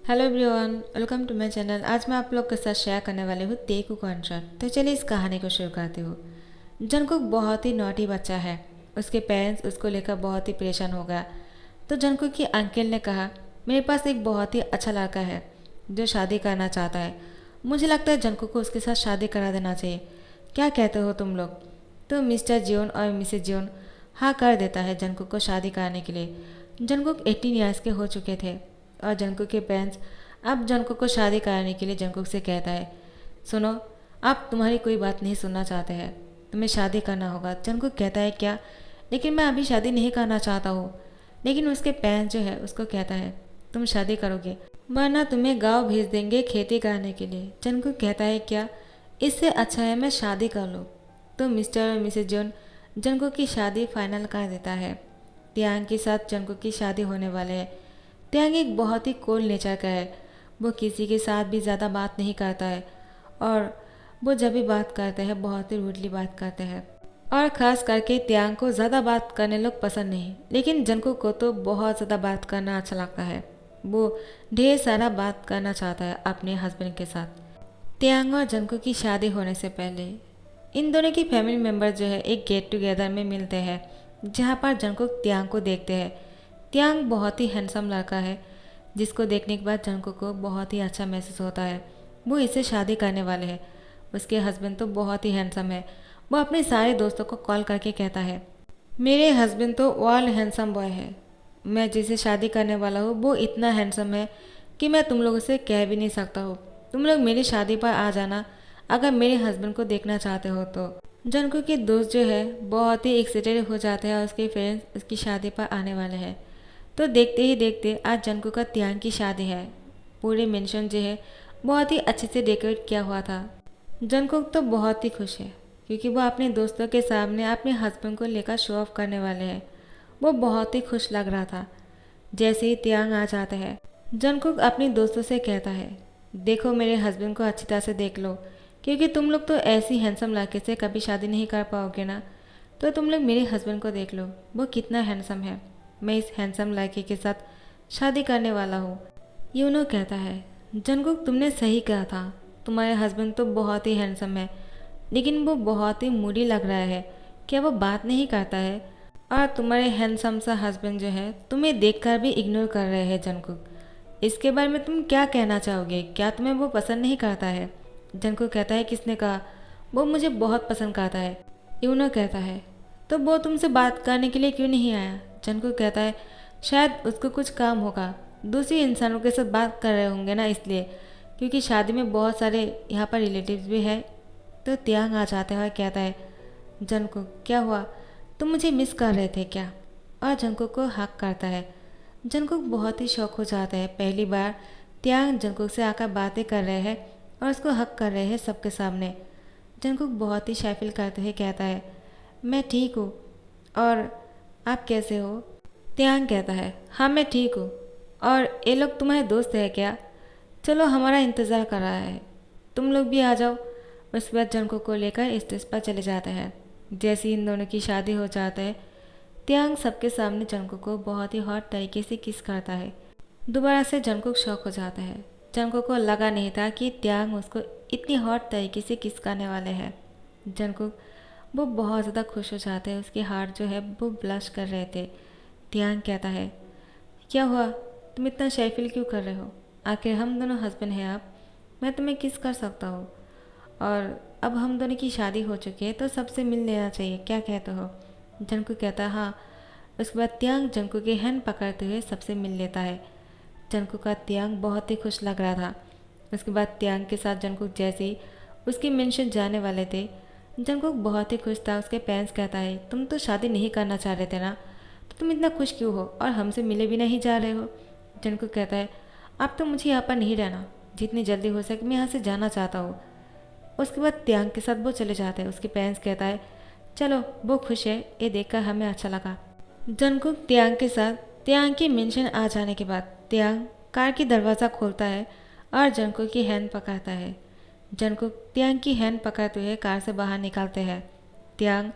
Hello everyone, welcome to my channel. आज मैं आप लोग के साथ शेयर करने वाली हूँ तेकू कॉन्ट्रैक्ट। तो चलिए इस कहानी को शुरू करती हूँ। जंगकुक बहुत ही नॉटी बच्चा है। उसके पेरेंट्स उसको लेकर बहुत ही परेशान हो गया। तो जंगकुक की अंकल ने कहा, मेरे पास एक बहुत ही अच्छा लड़का है जो शादी करना चाहता है। मुझे लगता है जंगकुक को उसके साथ शादी करा देना चाहिए। क्या कहते हो तुम लोग? तो मिस्टर जियोन और मिसेज जियोन हाँ कर देता है जंगकुक को शादी कराने के लिए। जंगकुक 18 ईयर्स के हो चुके थे और जंगकुक के पेरेंट्स अब जंगकुक को शादी कराने के लिए जंगकुक से कहता है, सुनो, आप तुम्हारी कोई बात नहीं सुनना चाहते हैं, तुम्हें शादी करना होगा। जंगकुक कहता है क्या? लेकिन मैं अभी शादी नहीं करना चाहता हूँ। लेकिन उसके पेरेंट्स जो है उसको कहता है, तुम शादी करोगे वरना तुम्हें गाँव भेज देंगे खेती करने के लिए। जंगकुक कहता है क्या? इससे अच्छा है मैं शादी कर लूँ। तो मिस्टर और मिसेज जॉन जंगकुक की शादी फाइनल कर देता है। तियांग के साथ जंगकुक की शादी होने वाले है। तियांग एक बहुत ही कोल्ड नेचर का है। वो किसी के साथ भी ज़्यादा बात नहीं करता है और वो जब भी बात करते हैं बहुत ही रूडली बात करते हैं। और ख़ास करके तियांग को ज़्यादा बात करने लोग पसंद नहीं, लेकिन जंगकुक को तो बहुत ज़्यादा बात करना अच्छा लगता है। वो ढेर सारा बात करना चाहता है अपने हस्बैंड के साथ। तियांग और जंगकुक की शादी होने से पहले इन दोनों की फैमिली मेम्बर जो है एक गेट टुगेदर में मिलते हैं, जहाँ पर जंगकुक तियांग को देखते हैं। तियांग बहुत ही हैंडसम लड़का है जिसको देखने के बाद जंगकुक को बहुत ही अच्छा महसूस होता है। वो इससे शादी करने वाले हैं। उसके हस्बैंड तो बहुत ही हैंडसम है। वो अपने सारे दोस्तों को कॉल करके कहता है, मेरे हस्बैंड तो वर्ल्ड हैंडसम बॉय है। मैं जिसे शादी करने वाला हूँ वो इतना हैंडसम है कि मैं तुम लोगों से कह भी नहीं सकता हूँ। तुम लोग मेरी शादी पर आ जाना अगर मेरे हस्बैंड को देखना चाहते हो तो। जंगकुक के दोस्त जो है बहुत ही एक्साइटेड हो जाते हैं और उसके फ्रेंड्स उसकी शादी पर आने वाले हैं। तो देखते ही देखते आज जंगकुक का तियांग की शादी है। पूरे मेंशन जो है बहुत ही अच्छे से डेकोरेट किया हुआ था। जंगकुक तो बहुत ही खुश है क्योंकि वो अपने दोस्तों के सामने अपने हस्बैंड को लेकर शो ऑफ करने वाले हैं। वो बहुत ही खुश लग रहा था। जैसे ही तियांग आ जाता है, जंगकुक अपने दोस्तों से कहता है, देखो मेरे हस्बैंड को अच्छी तरह से देख लो, क्योंकि तुम लोग तो ऐसी हैंडसम लड़के से कभी शादी नहीं कर पाओगे ना। तो तुम लोग मेरे हस्बैंड को देख लो, वो कितना हैंडसम है। मैं इस हैंडसम लड़के के साथ शादी करने वाला हूँ। यूनो कहता है, जंगकुक तुमने सही कहा था, तुम्हारे हस्बैंड तो बहुत ही हैंडसम है, लेकिन वो बहुत ही मूडी लग रहा है। क्या वो बात नहीं करता है? और तुम्हारे हैंडसम सा हस्बैंड जो है तुम्हें देखकर भी इग्नोर कर रहे हैं जंगकुक। इसके बारे में तुम क्या कहना चाहोगे? क्या तुम्हें वो पसंद नहीं करता है? जंगकुक कहता है, किसने कहा? वो मुझे बहुत पसंद करता है। यूनो कहता है, तो वो तुमसे बात करने के लिए क्यों नहीं आया? जंगकुक कहता है, शायद उसको कुछ काम होगा, दूसरे इंसानों के साथ बात कर रहे होंगे ना, इसलिए। क्योंकि शादी में बहुत सारे यहाँ पर रिलेटिव्स भी हैं। तो तियांग आ जाते हैं और कहता है, जंगकुक क्या हुआ, तुम मुझे मिस कर रहे थे क्या? और जंगकुक को हक करता है। जंगकुक बहुत ही शौक हो जाता है। पहली बार तियांग जंगकुक से आकर बातें कर रहे हैं और उसको हक कर रहे हैं सबके सामने। जंगकुक बहुत ही शाय फील करते हुए कहता है, मैं ठीक हूँ, और आप कैसे हो? तियांग कहता है, हाँ मैं ठीक हूँ। और ये लोग तुम्हारे दोस्त है क्या? चलो हमारा इंतज़ार कर रहा है, तुम लोग भी आ जाओ। उसके बाद जंगकुक को लेकर स्टेज पर चले जाते हैं। जैसे ही इन दोनों की शादी हो जाता है, तियांग सबके सामने जंगकुक को बहुत ही हॉट तरीके से किस करता है। दोबारा से जंगकुक शॉक हो जाता है। जंगकुक को लगा नहीं था कि तियांग उसको इतनी हॉट तरीके से किस करने वाले हैं। जंगकुक वो बहुत ज़्यादा खुश हो जाते हैं। उसके हार्ट जो है वो ब्लश कर रहे थे। तियांग कहता है, क्या हुआ, तुम इतना शाय फील क्यों कर रहे हो? आखिर हम दोनों हस्बैंड हैं। आप, मैं तुम्हें किस कर सकता हूँ, और अब हम दोनों की शादी हो चुकी है तो सबसे मिल लेना चाहिए, क्या कहते हो? जंगकुक कहता है, हाँ। उसके बाद तियांग जंगकुक की हैंड पकड़ते हुए सबसे मिल लेता है। जंगकुक का तियांग बहुत ही खुश लग रहा था। उसके बाद तियांग के साथ जंगकुक जैसे ही उसकी मेंशन जाने वाले थे, जंगकुक बहुत ही खुश था। उसके पेरेंट्स कहता है, तुम तो शादी नहीं करना चाह रहे थे ना, तो तुम इतना खुश क्यों हो और हमसे मिले भी नहीं जा रहे हो? जंगकुक कहता है, अब तो मुझे यहाँ पर नहीं रहना, जितनी जल्दी हो सके मैं यहाँ से जाना चाहता हूँ। उसके बाद तियांग के साथ वो चले जाते हैं। उसके पेरेंट्स कहता है, चलो वो खुश है, ये देखकर हमें अच्छा लगा। जंगकुक तियांग के साथ तियांग की मेंशन आ जाने के बाद तियांग कार की दरवाज़ा खोलता है और जंगकुक की हैंड पकड़ता है। जंगकुक तियांग की हैंड पकड़ते हुए कार से बाहर निकलते हैं। तियांग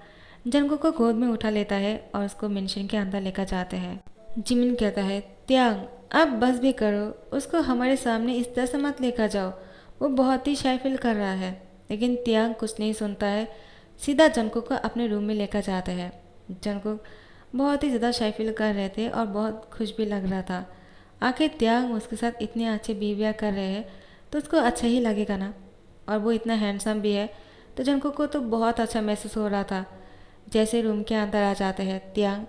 जंगकुक को गोद में उठा लेता है और उसको मेंशन के अंदर लेकर जाते हैं। जिमिन कहता है, तियांग अब बस भी करो, उसको हमारे सामने इस तरह से मत लेकर जाओ, वो बहुत ही शाय फील कर रहा है। लेकिन तियांग कुछ नहीं सुनता है, सीधा जंगकुक को अपने रूम में लेकर जाते हैं। जंगकुक बहुत ही ज़्यादा शाय फील कर रहे थे और बहुत खुश भी लग रहा था। आखिर तियांग उसके साथ इतने अच्छे बिहेवियर कर रहे हैं तो उसको अच्छा ही लगेगा ना, और वो इतना हैंडसम भी है, तो जंगकुक को तो बहुत अच्छा महसूस हो रहा था। जैसे रूम के अंदर आ जाते हैं, तियांग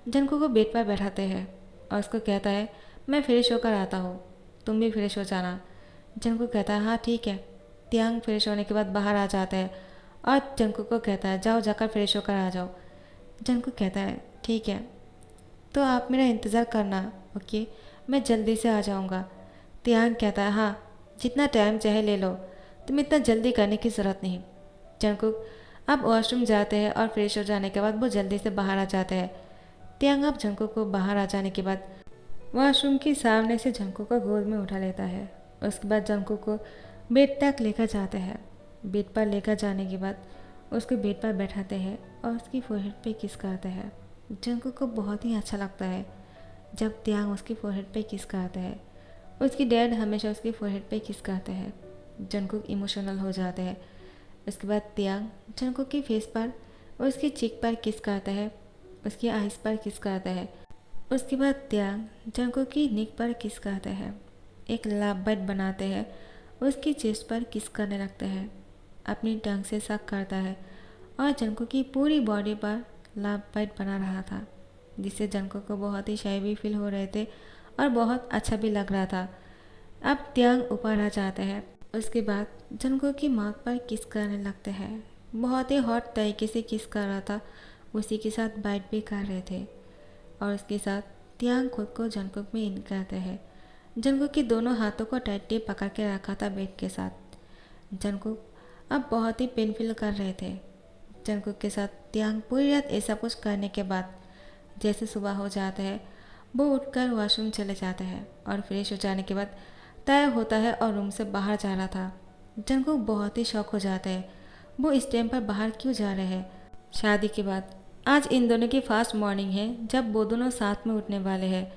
जंगकुक को बेड पर बैठाते हैं और उसको कहता है, मैं फ्रेश होकर आता हूँ, तुम भी फ्रेश हो जाना। जंगकुक कहता है, हाँ ठीक है। तियांग फ्रेश होने के बाद बाहर आ जाता है और जंगकुक को कहता है, जाओ जाकर फ्रेश होकर आ जाओ। जंगकुक कहता है, ठीक है, तो आप मेरा इंतज़ार करना, ओके, मैं जल्दी से आ जाऊँगा। तियांग कहता है, हाँ, जितना टाइम चाहे ले लो, तुम्हें इतना जल्दी करने की ज़रूरत नहीं। जंगकुक अब वॉशरूम जाते हैं और फ्रेश हो जाने के बाद वो जल्दी से बाहर आ जाते हैं। तियांग अब जंगकुक को बाहर आ जाने के बाद वॉशरूम के सामने से जंगकुक को गोद में उठा लेता है। उसके बाद जंगकुक को बेड तक लेकर जाते हैं। बेड पर लेकर जाने के बाद उसको बेड पर बैठाते हैं और उसकी फोरहेड पे किस करते हैं। जंगकुक को बहुत ही अच्छा लगता है जब तियांग उसकी फोरहेड पे किस करते हैं। उसकी डैड हमेशा उसकी फोरहेड पे किस करते हैं। जंगकुक इमोशनल हो जाते हैं। उसके बाद तियांग जंगकुक की फेस पर और उसकी चीक पर किस करता है, उसकी आइज़ पर किस करता है। उसके बाद तियांग जंगकुक की निक पर किस करते हैं, एक लव बाइट बनाते हैं, उसकी चेस्ट पर किस करने लगते हैं, अपनी टंग से सक करता है और जंगकुक की पूरी बॉडी पर लव बाइट बना रहा था, जिससे जंगकुक को बहुत ही शाय भी फील हो रहे थे और बहुत अच्छा भी लग रहा था। अब तियांग ऊपर आ जाते हैं। उसके बाद जंगकुक की माउथ पर किस करने लगते हैं, बहुत ही हॉट तरीके से किस कर रहा था, उसी के साथ बाइट भी कर रहे थे और उसके साथ तियांग खुद को जंगकुक में इन करते हैं। जंगकुक की दोनों हाथों को टाइटली पकड़ के रखा था बेड के साथ। जंगकुक अब बहुत ही पेन फील कर रहे थे। जंगकुक के साथ तियांग पूरी रात ऐसा कुछ करने के बाद जैसे सुबह हो जाता है, वो उठकर वॉशरूम चले जाते हैं और फ्रेश हो जाने के बाद तैयार होता है और रूम से बाहर जा रहा था। जंगकुक बहुत ही शौक हो जाते हैं, वो इस टाइम पर बाहर क्यों जा रहे हैं। शादी के बाद आज इन दोनों की फास्ट मॉर्निंग है जब वो दोनों साथ में उठने वाले हैं।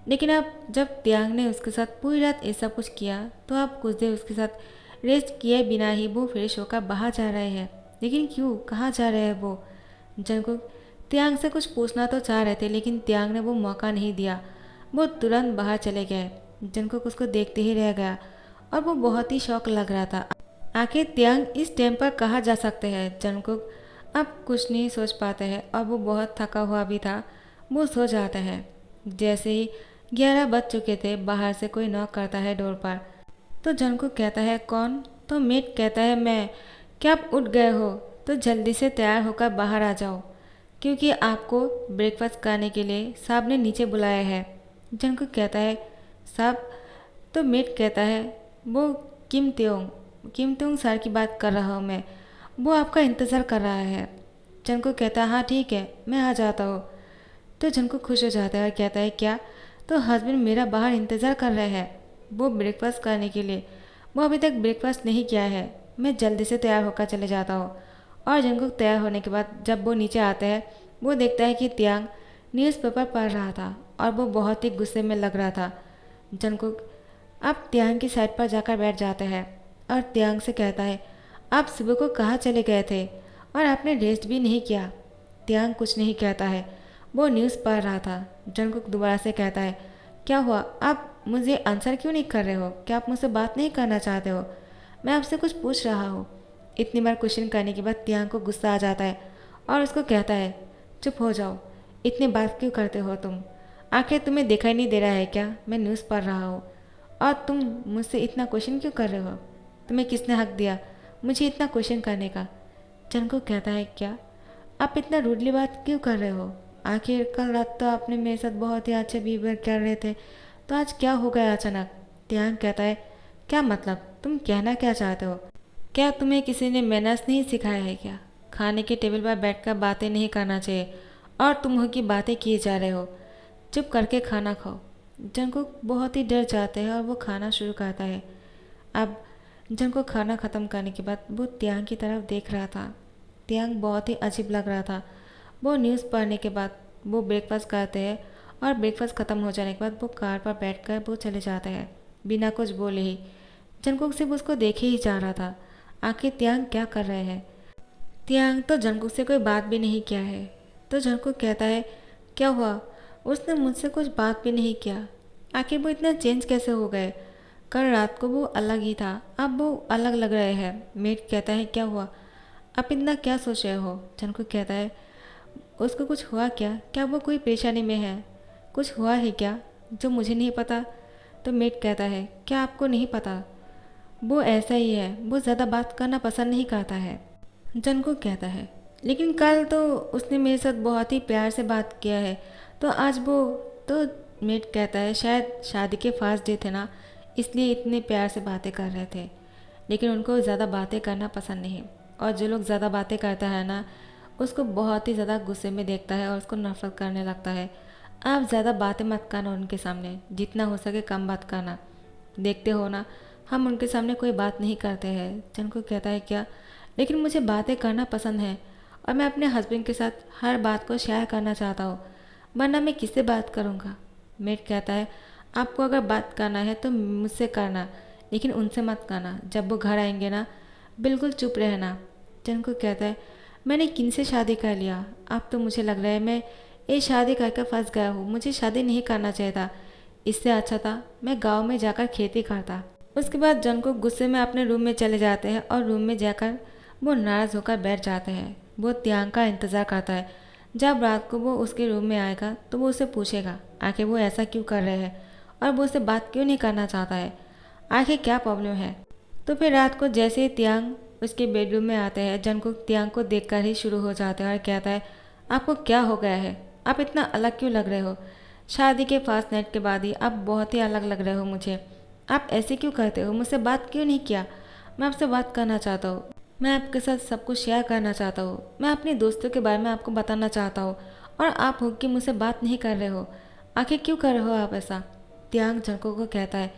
लेकिन अब जब तियांग ने उसके साथ पूरी रात ऐसा कुछ किया तो अब कुछ देर उसके साथ रेस्ट किए बिना ही वो फ्रेश होकर बाहर जा रहे हैं। लेकिन क्यों, कहाँ जा रहे हैं वो। जंगकुक तियांग से कुछ पूछना तो चाह रहे थे लेकिन तियांग ने वो मौका नहीं दिया, वो तुरंत बाहर चले गए। जंगकुक उसको देखते ही रह गया और वो बहुत ही शौक लग रहा था। आखिर तियांग इस टाइम पर कहाँ जा सकते हैं। जंगकुक अब कुछ नहीं सोच पाते हैं और वो बहुत थका हुआ भी था, वो सो जाता है। जैसे ही 11 बज चुके थे, बाहर से कोई नॉक करता है डोर पर। तो जंगकुक कहता है, कौन। तो मेट कहता है, मैं। क्या आप उठ गए हो? तो जल्दी से तैयार होकर बाहर आ जाओ क्योंकि आपको ब्रेकफास्ट करने के लिए साहब ने नीचे बुलाया है। जंगकुक कहता है, साहब। तो मेट कहता है, वो किम त्योंग सर की बात कर रहा हूँ मैं, वो आपका इंतज़ार कर रहा है। जंगकुक कहता है, हाँ ठीक है, मैं आ जाता हूँ। तो जंगकुक खुश हो जाता है और कहता है, क्या। तो हस्बैंड मेरा बाहर इंतज़ार कर रहे हैं, वो ब्रेकफास्ट करने के लिए। वो अभी तक ब्रेकफास्ट नहीं किया है, मैं जल्दी से तैयार होकर चले जाता हूँ। और जंगकुक तैयार होने के बाद जब वो नीचे आता है, वो देखता है कि तियांग न्यूज़पेपर पढ़ रहा था और वो बहुत ही गुस्से में लग रहा था। जंगकुक अब तियांग की साइड पर जाकर बैठ जाता है और तियांग से कहता है, आप सुबह को कहाँ चले गए थे और आपने रेस्ट भी नहीं किया। तियांग कुछ नहीं कहता है, वो न्यूज़ पढ़ रहा था। जंगकुक दोबारा से कहता है, क्या हुआ, आप मुझे आंसर क्यों नहीं कर रहे हो, क्या आप मुझसे बात नहीं करना चाहते हो, मैं आपसे कुछ पूछ रहा हूँ। इतनी बार क्वेश्चन करने के बाद तियांग को गुस्सा आ जाता है और उसको कहता है, चुप हो जाओ, इतनी बात क्यों करते हो तुम, आखिर तुम्हें दिखाई नहीं दे रहा है क्या मैं न्यूज़ पढ़ रहा हूँ, और तुम मुझसे इतना क्वेश्चन क्यों कर रहे हो, तुम्हें किसने हक दिया मुझे इतना क्वेश्चन करने का। जंगकुक कहता है, क्या आप इतना रूडली बात क्यों कर रहे हो, आखिर कल रात तो आपने मेरे साथ बहुत ही अच्छे बिहेवियर कर रहे थे, तो आज क्या हो गया अचानक। तियांग कहता है, क्या मतलब, तुम कहना क्या चाहते हो, क्या तुम्हें किसी ने मैनर्स नहीं सिखाया है क्या, खाने के टेबल पर बैठकर बातें नहीं करना चाहिए और तुम हो की बातें किए जा रहे हो, चुप करके खाना खाओ। जंगकुक बहुत ही डर जाते हैं और वो खाना शुरू करता है। अब जंगकुक खाना ख़त्म करने के बाद वो तियांग की तरफ देख रहा था। तियांग बहुत ही अजीब लग रहा था। वो न्यूज़ पढ़ने के बाद वो ब्रेकफास्ट करते हैं और ब्रेकफास्ट ख़त्म हो जाने के बाद वो कार पर बैठकर वो चले जाते हैं बिना कुछ बोले ही। जंगकुक सिर्फ उसको देखे ही जा रहा था, आखिर त्यांग क्या कर रहे हैं। त्यांग तो जंगकुक से कोई बात भी नहीं किया है। तो जंगकुक कहता है, क्या हुआ, उसने मुझसे कुछ बात भी नहीं किया, आखिर वो इतना चेंज कैसे हो गए। कल रात को वो अलग ही था, अब वो अलग लग रहे हैं। मेट कहता है, क्या हुआ, आप इतना क्या सोच रहे हो। जंगकुक कहता है, उसको कुछ हुआ क्या, क्या वो कोई परेशानी में है, कुछ हुआ है क्या जो मुझे नहीं पता। तो मेट कहता है, क्या आपको नहीं पता, वो ऐसा ही है, वो ज़्यादा बात करना पसंद नहीं करता है। जंगकुक कहता है, लेकिन कल तो उसने मेरे साथ बहुत ही प्यार से बात किया है, तो आज वो। तो मेट कहता है, शायद शादी के फर्स्ट डे थे ना, इसलिए इतने प्यार से बातें कर रहे थे, लेकिन उनको ज़्यादा बातें करना पसंद नहीं। और जो लोग ज़्यादा बातें करता है ना, उसको बहुत ही ज़्यादा गुस्से में देखता है और उसको नफरत करने लगता है। आप ज़्यादा बातें मत करना उनके सामने, जितना हो सके कम बात करना। देखते हो ना, हम उनके सामने कोई बात नहीं करते हैं। जंगकुक कहता है, क्या, लेकिन मुझे बातें करना पसंद है और मैं अपने हस्बैंड के साथ हर बात को शेयर करना चाहता हूँ, वरना मैं किससे बात करूँगा। मेट कहता है, आपको अगर बात करना है तो मुझसे करना, लेकिन उनसे मत करना। जब वो घर आएंगे ना, बिल्कुल चुप रहना। जंगकुक कहता है, मैंने किन से शादी कर लिया, अब तो मुझे लग रहा है मैं ये शादी करके फंस गया हूँ। मुझे शादी नहीं करना चाहिए था, इससे अच्छा था मैं गांव में जाकर खेती करता। उसके बाद जंगकुक गुस्से में अपने रूम में चले जाते हैं और रूम में जाकर वो नाराज़ होकर बैठ जाते हैं। वो त्यांग का इंतज़ार करता है, जब रात को वो उसके रूम में आएगा तो वो उसे पूछेगा आखिर वो ऐसा क्यों कर रहे हैं और वो उससे बात क्यों नहीं करना चाहता है, आखिर क्या प्रॉब्लम है। तो फिर रात को जैसे ही त्यांग उसके बेडरूम में आते हैं, जंगकुक त्यांग को देखकर ही शुरू हो जाता है और कहता है, आपको क्या हो गया है, आप इतना अलग क्यों लग रहे हो, शादी के फर्स्ट नाइट के बाद ही आप बहुत ही अलग लग रहे हो मुझे, आप ऐसे क्यों करते हो, मुझसे बात क्यों नहीं किया, मैं आपसे बात करना चाहता हूँ, मैं आपके साथ सब कुछ शेयर करना चाहता हूँ, मैं अपने दोस्तों के बारे में आपको बताना चाहता हूँ, और आप हो कि मुझसे बात नहीं कर रहे हो, आखिर क्यों कर रहे हो आप ऐसा। त्यांग जंगकुक को कहता है,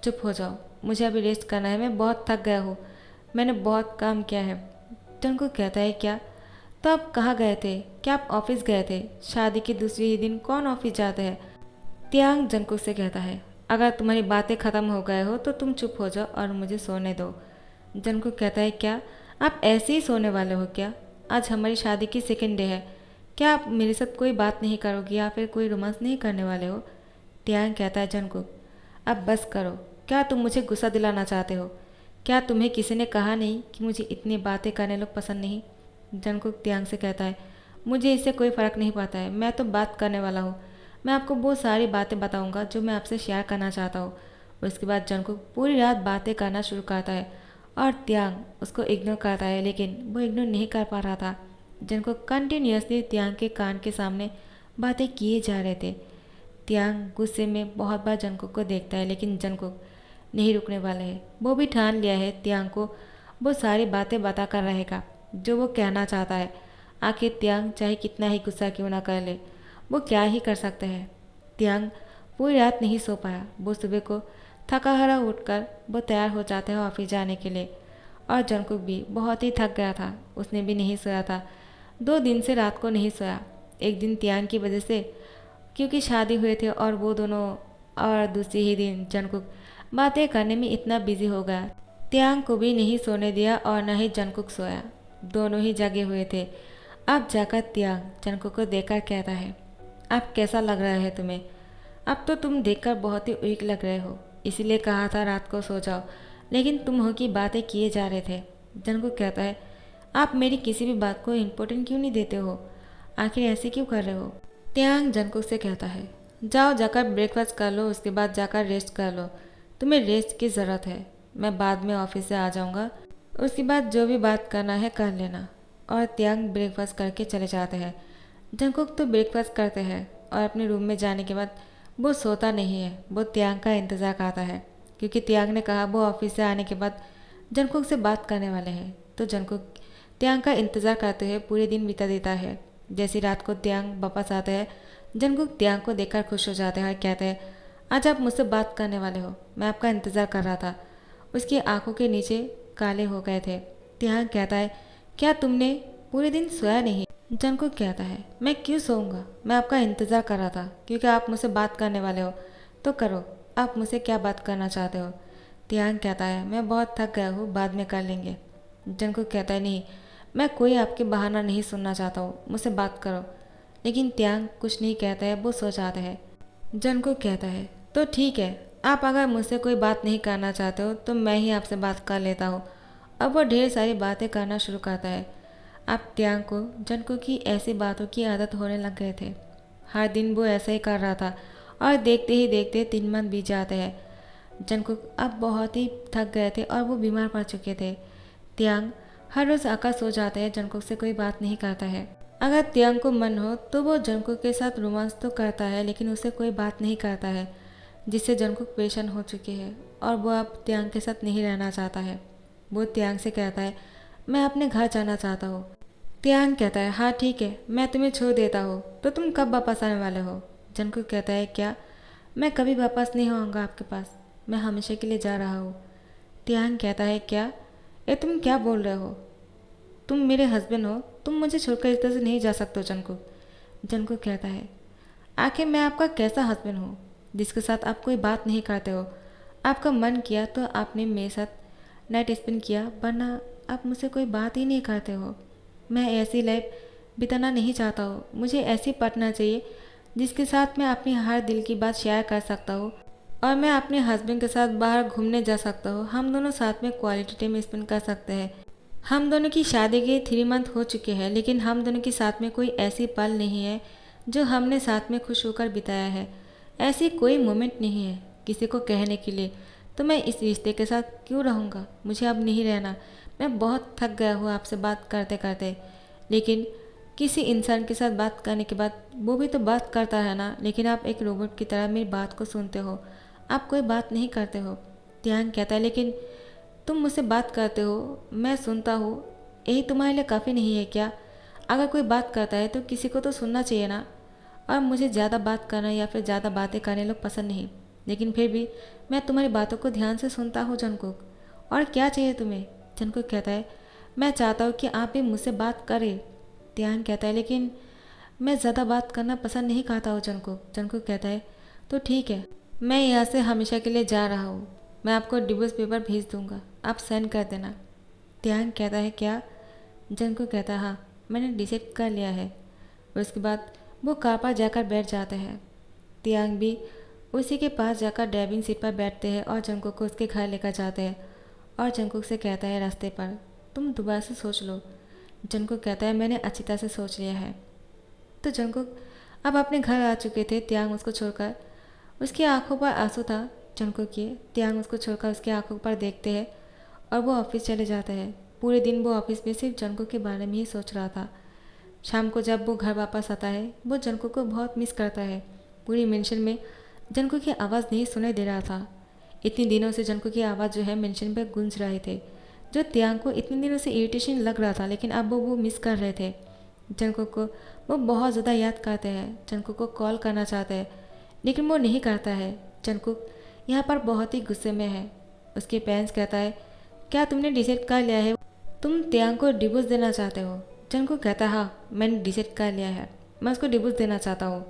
चुप हो जाओ, मुझे अभी रेस्ट करना है, मैं बहुत थक गया हूँ, मैंने बहुत काम किया है। जंगकुक कहता है, क्या, तो आप कहाँ गए थे, क्या आप ऑफिस गए थे, शादी के दूसरे ही दिन कौन ऑफिस जाते हैं। त्यांग जंगकुक से कहता है, अगर तुम्हारी बातें ख़त्म हो गए हो तो तुम चुप हो जाओ और मुझे सोने दो। जंगकुक कहता है, क्या आप ऐसे ही सोने वाले हो क्या, आज हमारी शादी की सेकेंड डे है, क्या आप मेरे साथ कोई बात नहीं करोगी या फिर कोई रोमांस नहीं करने वाले हो। त्यांग कहता है, जंगकुक अब बस करो, क्या तुम मुझे गुस्सा दिलाना चाहते हो, क्या तुम्हें किसी ने कहा नहीं कि मुझे इतनी बातें करने लोग पसंद नहीं। जंगकुक त्यांग से कहता है, मुझे इससे कोई फ़र्क नहीं पड़ता है, मैं तो बात करने वाला हूँ, मैं आपको बहुत सारी बातें बताऊँगा जो मैं आपसे शेयर करना चाहता हूँ। उसके बाद जंगकुक पूरी रात बातें करना शुरू करता है और त्यांग उसको इग्नोर करता है, लेकिन वो इग्नोर नहीं कर पा रहा था। जंगकुक कंटिन्यूसली त्यांग के कान के सामने बातें किए जा रहे थे। त्यांग गुस्से में बहुत बार जंगकुक को देखता है, लेकिन जंगकुक नहीं रुकने वाले है। वो भी ठान लिया है त्यांग को वो सारी बातें बता कर रहेगा जो वो कहना चाहता है। आखिर त्यांग चाहे कितना ही गुस्सा क्यों ना कर ले, वो क्या ही कर सकते हैं। त्यांग पूरी रात नहीं सो पाया। वो सुबह को थका हारा उठकर वो तैयार हो जाते हैं ऑफिस जाने के लिए। और जंगकुक भी बहुत ही थक गया था, उसने भी नहीं सोया था, 2 दिन से रात को नहीं सोया। एक दिन त्यांग की वजह से, क्योंकि शादी हुए थे और वो दोनों, और दूसरे ही दिन जंगकुक बातें करने में इतना बिजी हो गया, त्यांग को भी नहीं सोने दिया और न ही जंगकुक सोया। दोनों ही जगे हुए थे। अब जाकर त्यांग जंगकुक को देखकर कहता है, अब कैसा लग रहा है तुम्हें, अब तो तुम देखकर बहुत ही वीक लग रहे हो, इसीलिए कहा था रात को सो जाओ, लेकिन तुम हो कि बातें किए जा रहे थे। जंगकुक कहता है, आप मेरी किसी भी बात को इम्पोर्टेंट क्यों नहीं देते हो, आखिर ऐसे क्यों कर रहे हो। त्यांग जंगकुक से कहता है, जाओ जाकर ब्रेकफास्ट कर लो, उसके बाद जाकर रेस्ट कर लो, तुम्हें रेस्ट की ज़रूरत है, मैं बाद में ऑफिस से आ जाऊँगा, उसके बाद जो भी बात करना है कर लेना। और त्यांग ब्रेकफास्ट करके चले जाते हैं। जंगकुक तो ब्रेकफास्ट करते हैं और अपने रूम में जाने के बाद वो सोता नहीं है, वो त्यांग का इंतज़ार करता है, क्योंकि त्यांग ने कहा वो ऑफिस से आने के बाद जंगकुक से बात करने वाले हैं। तो जंगकुक त्यांग का इंतज़ार करते हुए पूरे दिन बिता देता है। जैसी रात को त्यांग वापस आते हैं, जंगकुक त्यांग को देखकर खुश हो जाते हैं और कहते हैं, आज आप मुझसे बात करने वाले हो, मैं आपका इंतज़ार कर रहा था। उसकी आंखों के नीचे काले हो गए थे। त्यांग कहता है, क्या तुमने पूरे दिन सोया नहीं, जंकुक कहता है, मैं क्यों सोऊंगा, मैं आपका इंतज़ार कर रहा था क्योंकि आप मुझसे बात करने वाले हो, तो करो, आप मुझसे क्या बात करना चाहते हो। तियांग कहता है, मैं बहुत थक गया हूँ, बाद में कर लेंगे। जंकुक कहता है, नहीं, मैं कोई आपके बहाना नहीं सुनना चाहता हूँ, मुझसे बात करो। लेकिन तियांग कुछ नहीं कहता है, वो सो जाता है। जंकुक कहता है, तो ठीक है, आप अगर मुझसे कोई बात नहीं करना चाहते हो तो मैं ही आपसे बात कर लेता हूँ। अब वो ढेर सारी बातें करना शुरू करता है। अब तियांग को जंकुक की ऐसी बातों की आदत होने लग गए थे। हर दिन वो ऐसा ही कर रहा था और देखते ही देखते 3 मंथ बीत जाते हैं। जंकुक अब बहुत ही थक गए थे और वो बीमार पड़ चुके थे। तियांग हर रोज़ आकर सो जाते हैं, जंकुक से कोई बात नहीं करता है। अगर तियांग को मन हो तो वो जंकुक के साथ रोमांस तो करता है, लेकिन उससे कोई बात नहीं करता है, जिससे जंकुक परेशान हो चुके हैं और वो अब तियांग के साथ नहीं रहना चाहता है। वो तियांग से कहता है, मैं अपने घर जाना चाहता हूँ। तियांग कहता है, हाँ ठीक है, मैं तुम्हें छोड़ देता हूँ, तो तुम कब वापस आने वाले हो। जंकुक कहता है, क्या, मैं कभी वापस नहीं आऊँगा आपके पास, मैं हमेशा के लिए जा रहा हूँ। तियांग कहता है, क्या, ये तुम क्या बोल रहे हो, तुम मेरे हस्बैंड हो, तुम मुझे छोड़कर इस तरह से नहीं जा सकते हो। जंकुक जंकुक कहता है, आखिर मैं आपका कैसा हस्बैंड हूँ जिसके साथ आप कोई बात नहीं करते हो। आपका मन किया तो आपने मेरे साथ नाइट स्पेंड किया, वरना आप मुझसे कोई बात ही नहीं करते हो। मैं ऐसी लाइफ बिताना नहीं चाहता हूँ, मुझे ऐसी पार्टनर चाहिए जिसके साथ मैं अपनी हर दिल की बात शेयर कर सकता हूँ और मैं अपने हस्बैंड के साथ बाहर घूमने जा सकता हूँ। हम दोनों साथ में क्वालिटी टाइम स्पेंड कर सकते हैं। हम दोनों की शादी के 3 मंथ हो चुके हैं, लेकिन हम दोनों के साथ में कोई ऐसी पल नहीं है जो हमने साथ में खुश होकर बिताया है। ऐसी कोई मोमेंट नहीं है किसी को कहने के लिए, तो मैं इस रिश्ते के साथ क्यों रहूँगा, मुझे अब नहीं रहना। मैं बहुत थक गया हूँ आपसे बात करते करते। लेकिन किसी इंसान के साथ बात करने के बाद वो भी तो बात करता है ना, लेकिन आप एक रोबोट की तरह मेरी बात को सुनते हो, आप कोई बात नहीं करते हो। ध्यान कहता है, लेकिन तुम मुझसे बात करते हो, मैं सुनता हूँ, यही तुम्हारे लिए काफ़ी नहीं है क्या। अगर कोई बात करता है तो किसी को तो सुनना चाहिए ना। और मुझे ज़्यादा बात करना या फिर ज़्यादा बातें करने लोग पसंद नहीं, लेकिन फिर भी मैं तुम्हारी बातों को ध्यान से सुनता हूँ जंकुक। और क्या चाहिए तुम्हें। जंकुक कहता है, मैं चाहता हूँ कि आप भी मुझसे बात करें। ध्यान कहता है, लेकिन मैं ज़्यादा बात करना पसंद नहीं करता हूँ जंकुक। जंकुक कहता है, तो ठीक है, मैं यहाँ से हमेशा के लिए जा रहा हूँ, मैं आपको डिवोर्स पेपर भेज दूँगा, आप साइन कर देना। ध्यान कहता है, क्या। जंकुक कहता है, हाँ, मैंने डिसाइड कर लिया है। उसके बाद वो कार पर जाकर बैठ जाते हैं। तियांग भी उसी के पास जाकर ड्राइविंग सीट पर बैठते हैं और जंकुक को उसके घर लेकर जाते हैं। और जंकुक से कहता है रास्ते पर, तुम दोबारा से सोच लो। जंकुक कहता है, मैंने अच्छी तरह से सोच लिया है। तो जंकुक अब अपने घर आ चुके थे। तियांग उसको छोड़कर, उसकी आंखों पर आंसू था जंकुक के। तियांग उसको छोड़कर उसकी आंखों पर देखते हैं और वो ऑफिस चले जाते हैं। पूरे दिन वो ऑफिस में सिर्फ जंकुक के बारे में ही सोच रहा था। शाम को जब वो घर वापस आता है, वो जंकुक को बहुत मिस करता है। पूरी मेंशन में जंकुक की आवाज़ नहीं सुनाई दे रहा था। इतने दिनों से जंकुक की आवाज़ जो है मेंशन पर गूंज रहे थे, जो तियांग को इतने दिनों से इरिटेशन लग रहा था, लेकिन अब वो मिस कर रहे थे। जंकुक को वो बहुत ज़्यादा याद करते हैं। जंकुक को कॉल करना चाहते हैं, लेकिन वो नहीं करता है। जंकुक यहाँ पर बहुत ही गुस्से में है। उसके पेरेंट्स कहता है, क्या तुमने डिसाइड कर लिया है, तुम तियांग को डिवोर्स देना चाहते हो। जंकुक कहता है, हाँ, मैंने डिसाइड कर लिया है, मैं उसको डिवोर्स देना चाहता हूँ।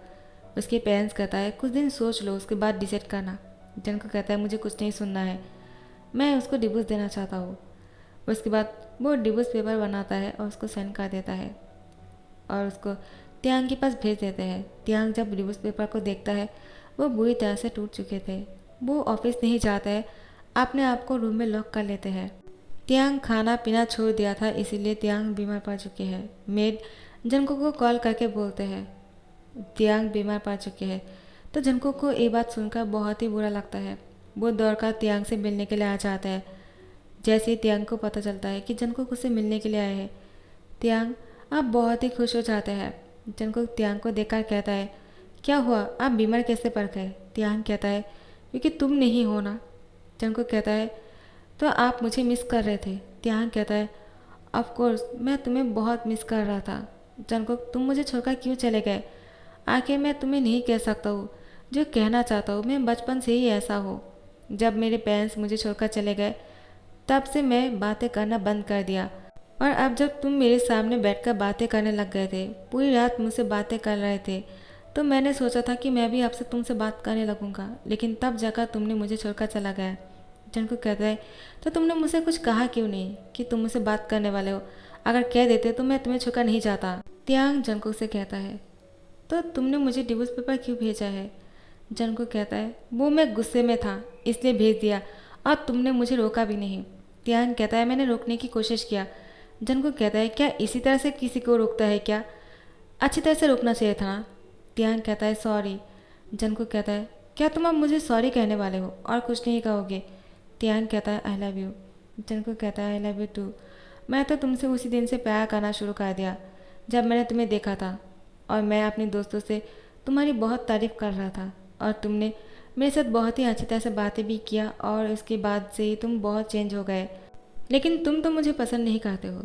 उसके पेरेंट्स कहता है, कुछ दिन सोच लो, उसके बाद डिसाइड करना। जंकुक कहता है, मुझे कुछ नहीं सुनना है, मैं उसको डिवोर्स देना चाहता हूँ। उसके बाद वो डिवोर्स पेपर बनाता है और उसको साइन कर देता है और उसको तियांग के पास भेज देते हैं। तियांग जब डिवोर्स पेपर को देखता है, वो बुरी तरह से टूट चुके थे। वो ऑफिस नहीं जाता है, अपने आप को रूम में लॉक कर लेते हैं। तियांग खाना पीना छोड़ दिया था, इसीलिए तियांग बीमार पड़ चुके हैं। मेड जंकुक को कॉल करके बोलते हैं तियांग बीमार पड़ चुके हैं। तो जंकुक को ये बात सुनकर बहुत ही बुरा लगता है। वो दौड़कर तियांग से मिलने के लिए आ जाता है। जैसे ही तियांग को पता चलता है कि जंकुक उससे मिलने के लिए आए हैं, तियांग आप बहुत ही खुश हो जाते हैं। जंकुक तियांग को देखकर कहता है, क्या हुआ, आप बीमार कैसे पड़ गए। तियांग कहता है, क्योंकि तुम नहीं हो ना। जंकुक कहता है, तो आप मुझे मिस कर रहे थे। तियांग कहता है, ऑफ कोर्स, मैं तुम्हें बहुत मिस कर रहा था। जंकुक, तुम मुझे छोड़कर क्यों चले गए। आखिर मैं तुम्हें नहीं कह सकता हूँ जो कहना चाहता हूँ, मैं बचपन से ही ऐसा हूँ। जब मेरे पेरेंट्स मुझे छोड़कर चले गए, तब से मैं बातें करना बंद कर दिया। और अब जब तुम मेरे सामने बैठकर बातें करने लग गए थे, पूरी रात मुझसे बातें कर रहे थे, तो मैंने सोचा था कि मैं भी आपसे तुमसे बात करने लगूंगा, लेकिन तब जाकर तुमने मुझे छोड़कर चला गया। जंकुक कहता है, तो तुमने मुझसे कुछ कहा क्यों नहीं कि तुम मुझसे बात करने वाले हो? अगर कह देते तो मैं तुम्हें छोड़कर नहीं जाता। त्यांग जंकुक से कहता है, तो तुमने मुझे डिवोर्स पेपर क्यों भेजा है? जंकुक कहता है, वो मैं गुस्से में था इसलिए भेज दिया, और तुमने मुझे रोका भी नहीं। त्यांग कहता है, मैंने रोकने की कोशिश किया। जंकुक कहता है, क्या इसी तरह से किसी को रोकता है क्या? अच्छी तरह से रोकना चाहिए था ना। त्यांग कहता है, सॉरी। जंकुक कहता है, क्या तुम अब मुझे सॉरी कहने वाले हो और कुछ नहीं कहोगे? त्यांग कहता है, आई लव यू। जंकुक कहता है, आई लव यू टू। मैं तो तुमसे उसी दिन से प्यार करना शुरू कर दिया जब मैंने तुम्हें देखा था, और मैं अपने दोस्तों से तुम्हारी बहुत तारीफ़ कर रहा था, और तुमने मेरे साथ बहुत ही अच्छी तरह से बातें भी किया, और उसके बाद से ही तुम बहुत चेंज हो गए। लेकिन तुम तो मुझे पसंद नहीं करते हो,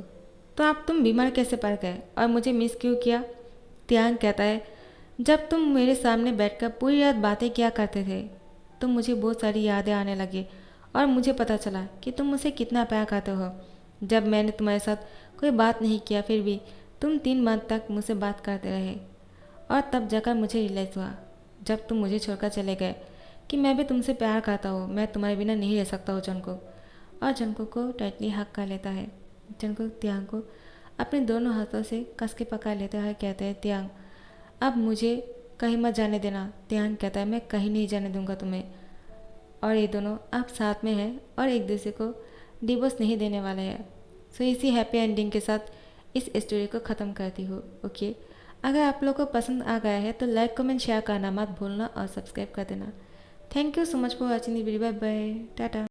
तो अब तुम बीमार कैसे पड़ गए और मुझे मिस क्यों किया? त्यांग कहता है, जब तुम मेरे सामने बैठकर पूरी रात बातें किया करते थे तो मुझे बहुत सारी यादें आने लगी, और मुझे पता चला कि तुम मुझसे कितना प्यार करते हो। जब मैंने तुम्हारे साथ कोई बात नहीं किया फिर भी तुम 3 month तक मुझसे बात करते रहे, और तब जाकर मुझे रियलाइज़ हुआ जब तुम मुझे छोड़कर चले गए कि मैं भी तुमसे प्यार करता हूँ, मैं तुम्हारे बिना नहीं रह सकता हूँ जंकुक। और जंकुक को टाइटली हक कर लेता है। जंकुक त्यांग को अपने दोनों हाथों से कस के पकड़ लेता है, कहते हैं, त्यांग अब मुझे कहीं मत जाने देना। त्यांग कहता है, मैं कहीं नहीं जाने दूंगा तुम्हें। और ये दोनों अब साथ में हैं और एक दूसरे को डिवोर्स नहीं देने वाले हैं। सो इसी हैप्पी एंडिंग के साथ इस स्टोरी को ख़त्म करती हूँ। ओके, अगर आप लोगों को पसंद आ गया है तो लाइक कमेंट शेयर करना मत भूलना और सब्सक्राइब कर देना। Thank you so much for watching the video. Bye bye, Tata.